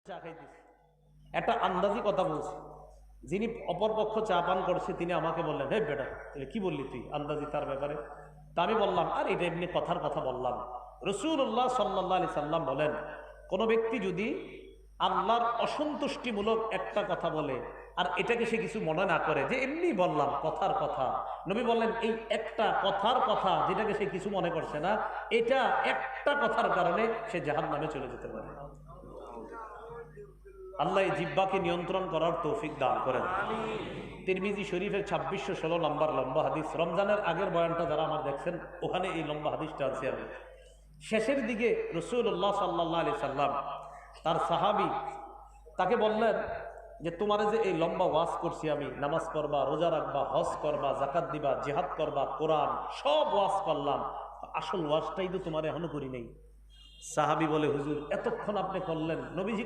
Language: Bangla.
চা খাইতেছি, একটা আন্দাজি কথা বলছি। যিনি অপরপক্ষ চা পান করছে তিনি আমাকে বললেন, হে বেটা তাহলে কি বললি তুই আন্দাজি তার ব্যাপারে? তা আমি বললাম, আর এটা এমনি কথার কথা বললাম। রাসূলুল্লাহ সাল্লাল্লাহু আলাইহি সাল্লাম বলেন, কোনো ব্যক্তি যদি আল্লাহর অসন্তুষ্টিমূলক একটা কথা বলে আর এটাকে সে কিছু মনে না করে, যে এমনি বললাম কথার কথা, নবী বললেন এই একটা কথার কথা যেটাকে সে কিছু মনে করছে না, এটা একটা কথার কারণে সে জাহান্নামে চলে যেতে পারে। আল্লাহ এই জিহ্বাকে নিয়ন্ত্রণ করার তৌফিক দান করেন। তিরমিজি শরীফের 2616 নম্বর লম্বা হাদিস। রমজানের আগের বয়ানটা যারা আমার দেখছেন ওখানে এই লম্বা হাদিসটা আছে। আমি শেষের দিকে রাসূলুল্লাহ সাল্লাল্লাহু আলাইহি সাল্লাম তার সাহাবী তাকে বললেন যে তোমারে যে এই লম্বা ওয়াজ করছি আমি, নামাজ পড়বা, রোজা রাখবা, হজ করবা, যাকাত দিবা, জিহাদ করবা, কোরআন সব ওয়াজ করলাম, আসল ওয়াজটাই তো তোমার এখনো করি নাই। সাহাবী বলে, হুজুর এতক্ষণ আপনি করলেন। নবীজি